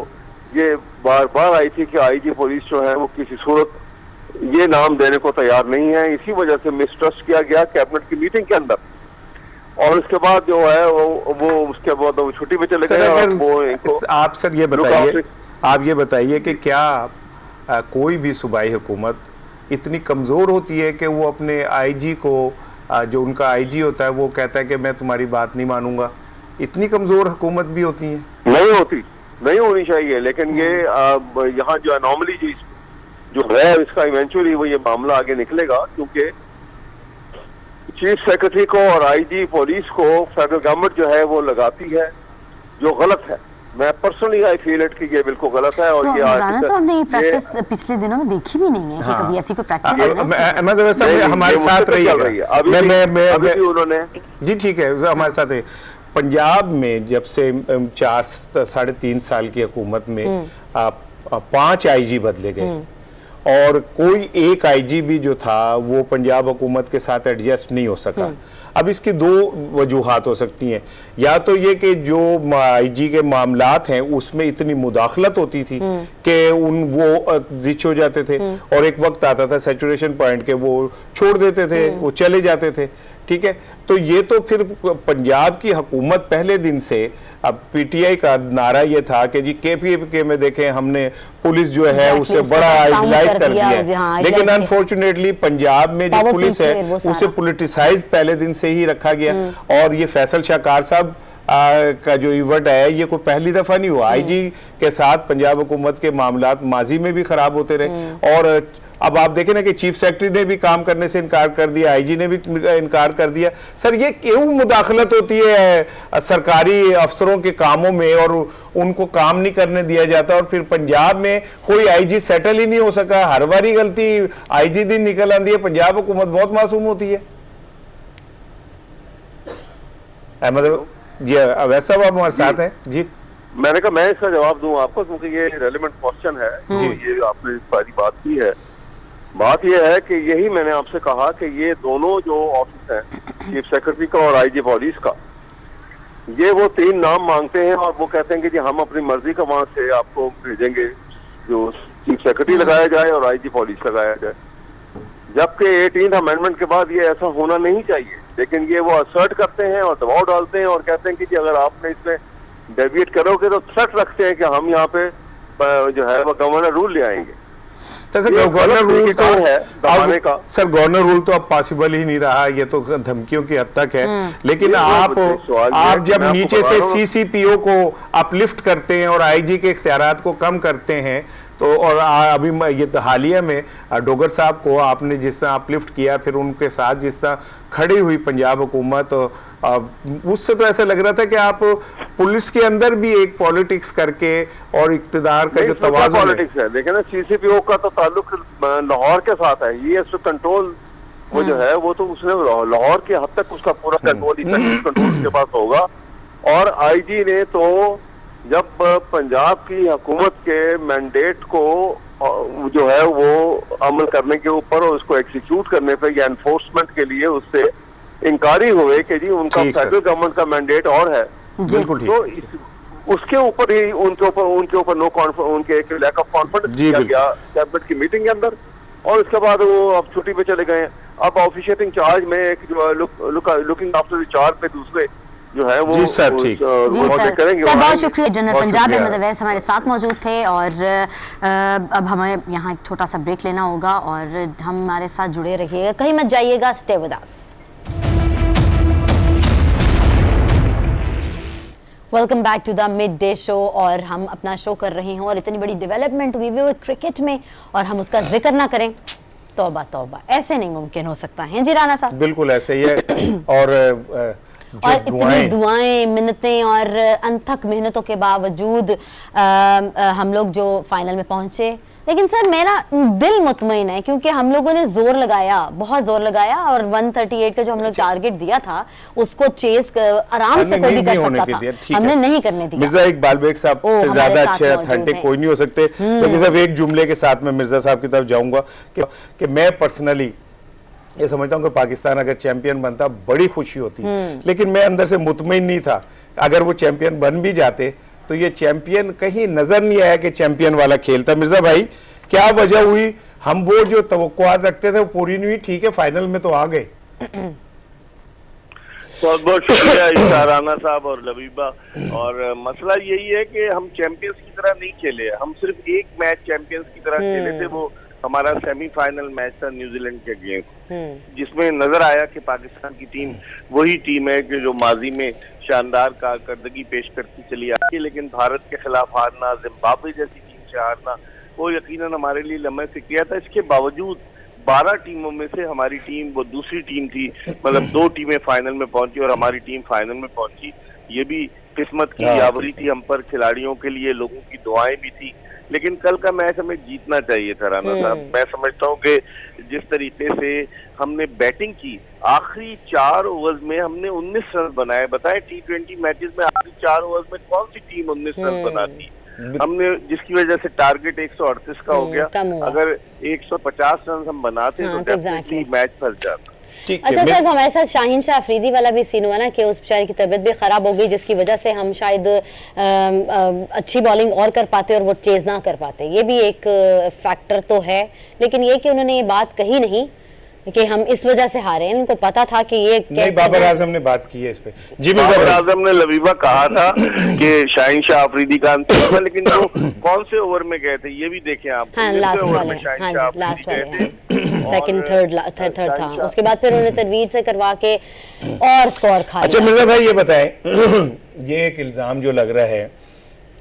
ये बार बार आई थी कि आईजी पुलिस जो है वो किसी सूरत ये नाम देने को तैयार नहीं है, इसी वजह से मिसट्रस्ट किया गया कैबिनेट की मीटिंग के अंदर और उसके बाद जो है वो उसके बाद वो छुट्टी पे चले गए। और वो आप सर ये बताइए कि क्या कोई भी सूबाई हुकूमत इतनी कमज़ोर होती है कि वो अपने आईजी को जो उनका आईजी होता है वो कहता है कि मैं तुम्हारी बात नहीं मानूंगा? इतनी कमज़ोर हुकूमत भी होती है? नहीं होती, नहीं होनी चाहिए, लेकिन ये यहाँ जो अनोमली जो है इसका इवेंचुअली वो ये मामला आगे निकलेगा क्योंकि चीफ सेक्रेटरी को और आईजी पुलिस को फेडरल गवर्नमेंट जो है वो लगाती है जो गलत है। मैं पर्सनली आई फील इट कि ये बिल्कुल गलत है। और तो ये राना साहब ने ये प्रैक्टिस पिछले दिनों में देखी भी नहीं है कि कभी ऐसी कोई प्रैक्टिस हमारे साथ रही है। अभी उन्होंने जी ठीक है, हमारे साथ है। पंजाब में जब से 4-3.5 साल की हुकूमत में 5 आईजी बदले गए और कोई एक आईजी भी जो था वो पंजाब हुकूमत के साथ एडजस्ट नहीं हो सका। अब इसकी 2 वजूहात हो सकती हैं, या तो ये कि जो आईजी के मामलात हैं उसमें इतनी मुदाखलत होती थी कि वो जिच हो जाते थे और एक वक्त आता था सैचुरेशन पॉइंट के वो छोड़ देते थे, वो चले जाते थे। ठीक है, तो ये तो फिर पंजाब की हुकूमत पहले दिन से, अब पीटीआई का नारा ये था कि जी केपीके में देखें हमने पुलिस जो है उसे बड़ा आइडियलाइज कर दिया है, लेकिन अनफॉर्चुनेटली पंजाब में जो पुलिस है उसे पॉलिटिसाइज पहले दिन से ही रखा गया। और ये फैसल शाहकार साहब का जो इवेंट है ये कोई पहली दफा नहीं हुआ। आईजी के साथ पंजाब हुकूमत के मामलात माजी में भी खराब होते रहे और अब आप देखें ना कि चीफ सेक्रेटरी ने भी काम करने से इनकार कर दिया, आईजी ने भी इनकार कर दिया। सर ये क्यों मुदाखलत होती है सरकारी अफसरों के कामों में और उनको काम नहीं करने दिया जाता और फिर पंजाब में कोई आईजी सेटल ही नहीं हो सका? हर बारी गलती आईजी दिन निकल आती है, पंजाब हुकूमत बहुत मासूम होती है। मतलब जी वैसा आप हमारे साथ हैं जी। मैंने कहा मैं इसका जवाब दूं आपको क्योंकि ये रेलेवेंट क्वेश्चन है जो ये आपने सारी बात की है। बात ये है कि यही मैंने आपसे कहा कि ये दोनों जो ऑफिस हैं चीफ सेक्रेटरी का और आईजी पुलिस का, ये वो 3 नाम मांगते हैं और वो कहते हैं कि जी हम अपनी मर्जी का वहां से आपको भेजेंगे, जो चीफ सेक्रेटरी लगाया जाए और आईजी पुलिस लगाया जाए, जबकि 18th अमेंडमेंट के बाद ये ऐसा होना नहीं चाहिए। लेकिन ये वो असर्ट करते हैं और दबाव डालते हैं और कहते हैं कि अगर आपने इसमें डेविएट करोगे तो थ्रेट रखते हैं कि हम यहाँ पे जो है वो गवर्नर रूल ले आएंगे। गवर्नर रूल तो है दबाने का। सर गवर्नर रूल तो अब पॉसिबल ही नहीं रहा, ये तो धमकियों की हद तक है। लेकिन आप जब नीचे से सीसीपीओ को अपलिफ्ट करते हैं और आईजी के इख्तियारात को कम करते हैं तो, और अभी ये तो हालिया में डोगर साहब को आपने जिस तरह अपलिफ्ट किया, फिर उनके साथ जिस तरह खड़ी हुई पंजाब हुकूमत, उससे तो ऐसा लग रहा था कि आप पुलिस के अंदर भी एक पॉलिटिक्स करके और इक्तिदार का जो तवाज़ुन पॉलिटिक्स है। देखिए ना, सीसीपीओ का तो ताल्लुक लाहौर के साथ है, ये कंट्रोल वो जो है वो तो उसने लाहौर के हद तक उसका पूरा कंट्रोल उसके पास होगा। और आईजी ने तो जब पंजाब की हुकूमत के मैंडेट को जो है वो अमल करने के ऊपर और उसको एग्जीक्यूट करने पे या एनफोर्समेंट के लिए उससे इंकारी हुए कि जी उनका फेडरल गवर्नमेंट का मैंडेट और है, तो उसके ऊपर ही उनके ऊपर नो कॉन्फिडेंस, उनके एक लैक ऑफ कॉन्फिडेंस किया गया कैबिनेट की मीटिंग के अंदर। और उसके बाद वो अब छुट्टी पे चले गए। अब ऑफिशिएटिंग चार्ज में एक जो लुकिंग आफ्टर चार्ज पे दूसरे जो है वो करेंगे। सर बहुत शुक्रिया। जनरल पंजाब अहमद अवैस हमारे साथ मौजूद थे। और अब हमें यहाँ एक छोटा सा ब्रेक लेना होगा और हमारे साथ जुड़े रहिएगा, कहीं मत जाइएगा, stay with us. Welcome back to the mid day show. और हम अपना शो कर रहे हैं और इतनी बड़ी डेवलपमेंट हुई है क्रिकेट में और हम उसका जिक्र ना करें, तौबा तौबा, ऐसे नहीं मुमकिन हो सकता है जी राना साहब। बिल्कुल ऐसे ही है। और इतनी दुआएं, मिन्नतें और अनथक मेहनतों के बावजूद हम लोग जो फाइनल में पहुंचे, लेकिन सर मेरा दिल मुतमईन है क्योंकि हम लोगों ने जोर लगाया, बहुत जोर लगाया और 138 का जो हम लोग टारगेट दिया था उसको चेस आराम से कोई भी कर सकता था, हमने नहीं करने दिया। मिर्जा इकबाल बेग साहब से ज्यादा अच्छे ऑथेंटिक कोई नहीं हो सकते। लेकिन सिर्फ एक जुमले के साथ मैं मिर्जा साहब की तरफ जाऊंगा कि मैं पर्सनली ये समझता हूँ कि पाकिस्तान अगर चैंपियन बनता बड़ी खुशी होती, लेकिन मैं अंदर से मुतमईन नहीं था। अगर वो चैंपियन बन भी जाते तो ये चैंपियन कहीं नजर नहीं आया कि चैंपियन वाला खेल था। मिर्जा भाई क्या वजह हुई, हम वो जो तवक्कुआत रखते थे वो पूरी नहीं हुई, ठीक है फाइनल में तो आ गए। बहुत बहुत शुक्रिया इशार राना साहब और लबीबा। और मसला यही है कि हम चैंपियंस की तरह नहीं खेले, हम सिर्फ एक मैच चैंपियंस की तरह खेले थे। वो हमारा सेमीफाइनल मैच था न्यूजीलैंड के अगेंस्ट, जिसमें नजर आया कि पाकिस्तान की टीम वही टीम है कि जो माजी में शानदार कारकर्दगी पेश करती चली आ रही है, लेकिन भारत के खिलाफ हारना, जिम्बाब्वे जैसी टीम से हारना, वो यकीनन हमारे लिए लम्हे फिक्रिया था। इसके बावजूद 12 टीमों में से हमारी टीम वो दूसरी टीम थी, मतलब 2 टीमें फाइनल में पहुंची और हमारी टीम फाइनल में पहुंची। ये भी किस्मत की यावरी थी हम पर, खिलाड़ियों के लिए लोगों की दुआएं भी थी। लेकिन कल का मैच हमें जीतना चाहिए था राना साहब। मैं समझता हूँ कि जिस तरीके से हमने बैटिंग की, आखिरी 4 ओवर्स में हमने 19 रन बनाए। बताएं T20 मैचेस में आखिरी 4 ओवर्स में कौन सी टीम 19 रन बनाती हमने, जिसकी वजह से टारगेट 138 का हो गया। अगर 150 रन हम बनाते तो डेफिनेटली मैच फंस जाता। अच्छा सर, हमारे साथ शाहीन शाह अफरीदी वाला भी सीन हुआ ना कि उस बेचारे की तबीयत भी खराब हो गई, जिसकी वजह से हम शायद अच्छी बॉलिंग और कर पाते और वो चेज ना कर पाते। ये भी एक फैक्टर तो है, लेकिन ये कि उन्होंने ये बात कही नहीं कि हम इस वजह से हारे हैं। इनको पता था कि ये नहीं, बाबर आजम ने बात की है इस पे। जी बाबर आजम ने लबीबा कहा था कि शाहीन शाह अफरीदी का अंतिम था, लेकिन वो कौन से ओवर में गए थे ये भी देखें आप। हाँ, लास्ट वाले, लास्ट वाले, सेकंड थर्ड था। उसके बाद फिर उन्होंने तनवीर से करवा के और स्कोर खा। अच्छा मिर्जा भाई ये बताएं, ये एक इल्जाम जो लग रहा है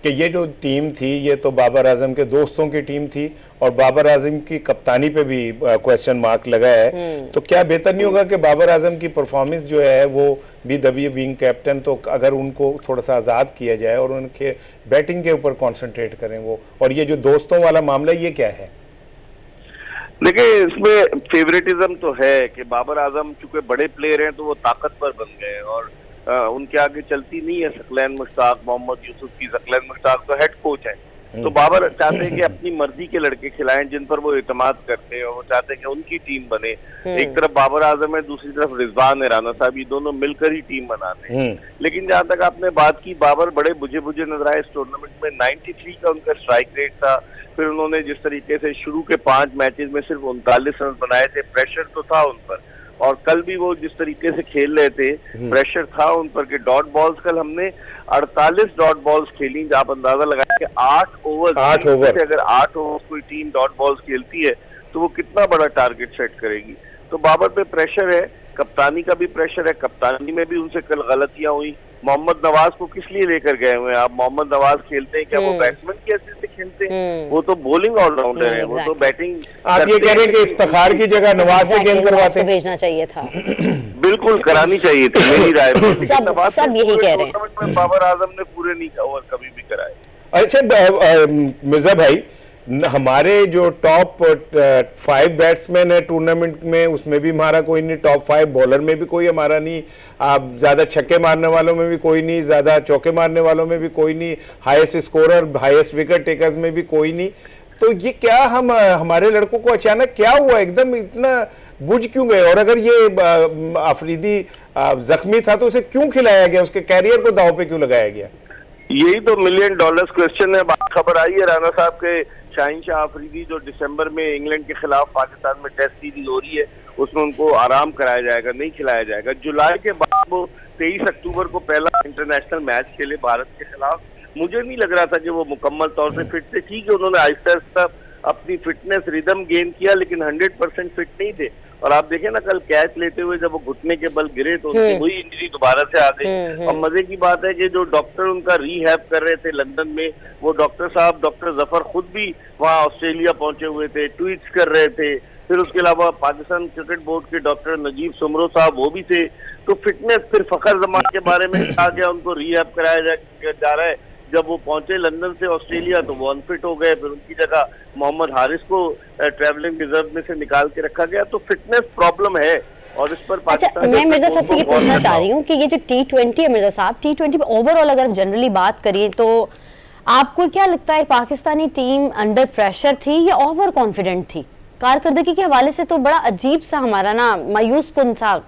कि ये जो टीम थी ये तो बाबर आजम के दोस्तों की टीम थी और बाबर आजम की कप्तानी पे भी क्वेश्चन मार्क लगा है, तो क्या बेहतर नहीं होगा कि बाबर आजम की परफॉर्मेंस जो है वो भी दबी बीइंग कैप्टन, तो अगर उनको थोड़ा सा आज़ाद किया जाए और उनके बैटिंग के ऊपर कॉन्सेंट्रेट करें वो, और ये जो दोस्तों वाला मामला ये क्या है? देखिए इसमें फेवरेटिज्म तो है कि बाबर आजम चूंकि बड़े प्लेयर हैं तो वो ताकतवर बन गए और उनके आगे चलती नहीं है सकलैन मुश्ताक, मोहम्मद यूसुफ की। सकलैन मुश्ताक तो हेड कोच है, तो बाबर चाहते हैं कि अपनी मर्जी के लड़के खिलाएं जिन पर वो इत्मीनाद करते हैं, और वो चाहते हैं कि उनकी टीम बने। एक तरफ बाबर आजम है, दूसरी तरफ रिजवान है राना साहब, ये दोनों मिलकर ही टीम बनाते हैं। लेकिन जहां तक आपने बात की, बाबर बड़े बुझे बुझे नजर आए इस टूर्नामेंट में। 93 का उनका स्ट्राइक रेट था। फिर उन्होंने जिस तरीके से शुरू के 5 मैचेस में सिर्फ 39 रन बनाए थे, प्रेशर तो था उन पर, और कल भी वो जिस तरीके से खेल रहे थे, प्रेशर था उन पर कि डॉट बॉल्स, कल हमने 48 डॉट बॉल्स खेली। आप अंदाजा लगाएं कि 8 ओवर से अगर 8 ओवर कोई टीम डॉट बॉल्स खेलती है तो वो कितना बड़ा टारगेट सेट करेगी। तो बाबर पे प्रेशर है, कप्तानी का भी प्रेशर है, कप्तानी में भी उनसे कल गलतियां हुई। मोहम्मद नवाज को किस लिए लेकर गए हुए हैं आप? मोहम्मद नवाज खेलते हैं क्या? वो बैट्समैन की हैसियत से खेलते हैं? वो तो बॉलिंग ऑलराउंडर है, वो तो बैटिंग। आप ये कह रहे हैं कि इफ्तिखार की जगह नवाज से गेंद करवाते, भेजना चाहिए था। बिल्कुल करानी चाहिए थी मेरी राय में। सब यही कह रहे हैं। बाबर आजम ने पूरे नहीं ओवर कभी भी कराए। अच्छा मिर्जा भाई, हमारे जो टॉप 5 बैट्समैन है टूर्नामेंट में, उसमें भी हमारा कोई नहीं, टॉप 5 बॉलर में भी कोई हमारा नहीं, आप ज्यादा छक्के मारने वालों में भी कोई नहीं, ज्यादा चौके मारने वालों में भी कोई नहीं, highest scorer highest wicket takers में भी कोई नहीं। तो ये क्या हमारे लड़कों को अचानक क्या हुआ, एकदम इतना बुझ क्यों गए? और अगर ये अफरीदी जख्मी था तो उसे क्यों खिलाया गया, उसके कैरियर को दांव पे क्यों लगाया गया? यही तो $1 मिलियन क्वेश्चन है। खबर आई है राणा साहब के शाहीन शाह अफरीदी जो दिसंबर में इंग्लैंड के खिलाफ पाकिस्तान में टेस्ट सीरीज हो रही है, उसमें उनको आराम कराया जाएगा, नहीं खिलाया जाएगा। जुलाई के बाद वो 23 अक्टूबर को पहला इंटरनेशनल मैच खेले भारत के खिलाफ। मुझे नहीं लग रहा था कि वो मुकम्मल तौर से फिट थे। ठीक है, उन्होंने आहिस्ता आहिस्ता अपनी फिटनेस रिदम गेन किया, लेकिन 100% फिट नहीं थे। और आप देखें ना, कल कैच लेते हुए जब वो घुटने के बल गिरे तो उनकी वही इंजरी दोबारा से आ गई। और मजे की बात है कि जो डॉक्टर उनका रीहैब कर रहे थे लंदन में, वो डॉक्टर साहब, डॉक्टर जफर खुद भी वहाँ ऑस्ट्रेलिया पहुंचे हुए थे, ट्वीट्स कर रहे थे। फिर उसके अलावा पाकिस्तान क्रिकेट बोर्ड के डॉक्टर नजीब सुमरो साहब वो भी थे। तो फिटनेस, फिर फखर जमान के बारे में कहा गया उनको रीहैब कराया जा रहा है। जब वो पहुंचे लंदन से ऑस्ट्रेलिया तो वो अनफिट हो गए, फिर उनकी जगह मोहम्मद हारिस को ट्रैवलिंग रिजर्व में से निकाल के रखा गया। तो फिटनेस प्रॉब्लम है और इस पर पाकिस्तान। अच्छा, मैं मिर्जा साहब से ये पूछना चाह रही हूँ कि ये जो T20 है मिर्जा साहब, T20 में ओवरऑल अगर जनरली बात करें तो आपको क्या लगता है पाकिस्तानी टीम अंडर प्रेशर थी या ओवर कॉन्फिडेंट थी? कारकर्दगी के हवाले से तो बड़ा अजीब सा हमारा ना मायूस कुन सा,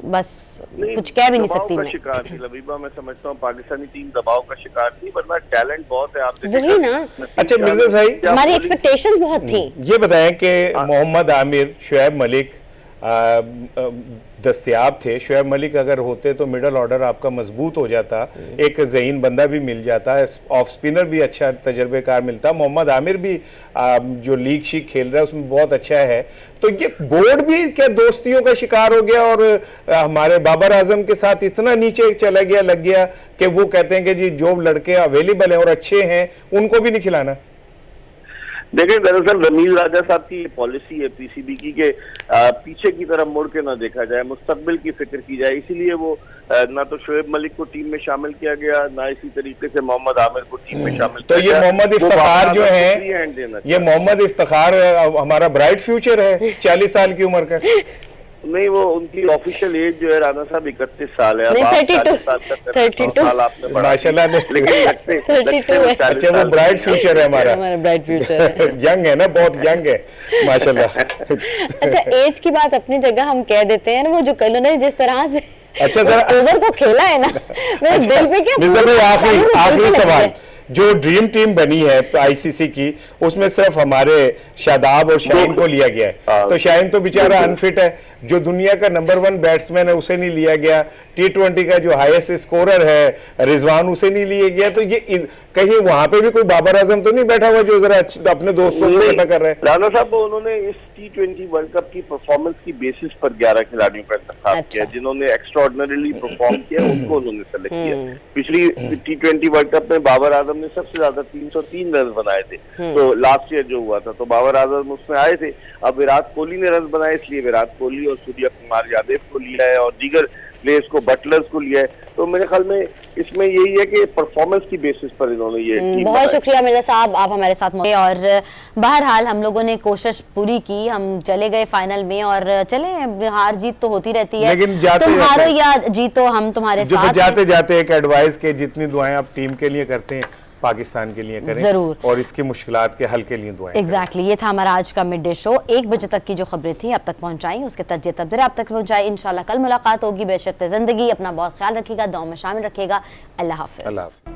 बस कुछ कह भी नहीं सकती मैं। शिकार थी लबीबा, मैं समझता हूँ पाकिस्तानी टीम दबाव का शिकार थी, वरना टैलेंट बहुत है। आप वही ना। अच्छा मिर्जा भाई, हमारी एक्सपेक्टेशंस बहुत थी। ये बताएं कि मोहम्मद आमिर, शुएब मलिक दस्तयाब थे। शुएब मलिक अगर होते तो मिडल ऑर्डर आपका मजबूत हो जाता, एक ज़हीन बंदा भी मिल जाता, ऑफ स्पिनर भी अच्छा तजर्बेकार मिलता। मोहम्मद आमिर भी जो लीग शीग खेल रहा है उसमें बहुत अच्छा है। तो ये बोर्ड भी क्या दोस्तियों का शिकार हो गया और हमारे बाबर आजम के साथ इतना नीचे चला गया, लग गया कि वो कहते हैं कि जी जो लड़के अवेलेबल हैं और अच्छे हैं उनको भी नहीं खिलाना? देखिए, दरअसल रमीज राजा साहब की पॉलिसी है पीसीबी की कि पीछे की तरफ मुड़ के ना देखा जाए, मुस्तकबिल की फिक्र की जाए। इसीलिए वो ना तो शुएब मलिक को टीम में शामिल किया गया, ना इसी तरीके से मोहम्मद आमिर को टीम में शामिल तो किया। ये मोहम्मद इफ्तिखार जो है, ये मोहम्मद इफ्तिखार हमारा ब्राइट फ्यूचर है, 40 साल की उम्र का। नहीं, वो उनकी ऑफिशियल एज जो है राणा साहब 31 साल है। 32 साल आपने माशाल्लाह, लेकिन अच्छा वो ब्राइट फ्यूचर है हमारा ब्राइट फ्यूचर है। यंग है ना, बहुत यंग है माशाल्लाह। अच्छा, एज की बात अपनी जगह हम कह देते हैं ना, वो जो कल उन्होंने जिस तरह से अच्छा सर ओवर को खेला है ना, मेरे दिल पे क्या आखिरी सवाल, जो ड्रीम टीम बनी है आईसीसी की उसमें सिर्फ हमारे शादाब और शाहीन को लिया गया है, तो शाहीन तो बेचारा अनफिट है। जो दुनिया का नंबर 1 बैट्समैन है उसे नहीं लिया गया, T20 का जो हाईएस्ट स्कोरर है रिजवान उसे नहीं लिया गया। तो ये कहीं वहां पे भी कोई बाबर आजम तो नहीं बैठा हुआ जो जरा अपने दोस्तों को पता कर रहे हैं? राणा साहब, उन्होंने इस T20 वर्ल्ड कप की परफॉर्मेंस की बेसिस पर 11 खिलाड़ियों का इंतखाब किया जिन्होंने एक्स्ट्राऑर्डिनरीली परफॉर्म किया, उनको उन्होंने सेलेक्ट किया। पिछली T20 वर्ल्ड कप में बाबर आजम ने सबसे ज्यादा 303 रन बनाए थे, तो लास्ट ईयर जो हुआ था, तो बाबर आजम उसमें आए थे। अब विराट कोहली ने रन बनाए, इसलिए विराट कोहली और सूर्य कुमार यादव को लिया है और दीगर प्लेयर्स को, बटलर्स को लिया है। तो मेरे ख्याल में इसमें यही है कि परफॉर्मेंस की बेसिस पर इन्होंने ये टीम बहुत शुक्रिया मिर्जा साहब, आप हमारे साथ मौजूद। और बहरहाल हम लोगों ने कोशिश पूरी की, हम चले गए फाइनल में और चले, हार जीत तो होती रहती है, लेकिन तुम हारो या जीतो हम तुम्हारे साथ। जाते जाते एक एडवाइस के जितनी दुआएं आप टीम के लिए करते हैं पाकिस्तान के लिए करें जरूर, और इसकी मुश्किलात के हल के लिए दुआएं। एग्जैक्टली, ये था हमारा आज का मिड डे शो। 1 बजे तक की जो खबरें थी अब तक पहुंचाई, उसके तज्जिए तबदील आप तक पहुंचाई। इंशाल्लाह कल मुलाकात होगी। बेशर्ते जिंदगी, अपना बहुत ख्याल रखिएगा, दुआ में शामिल रखिएगा। अल्लाह हाफिज़।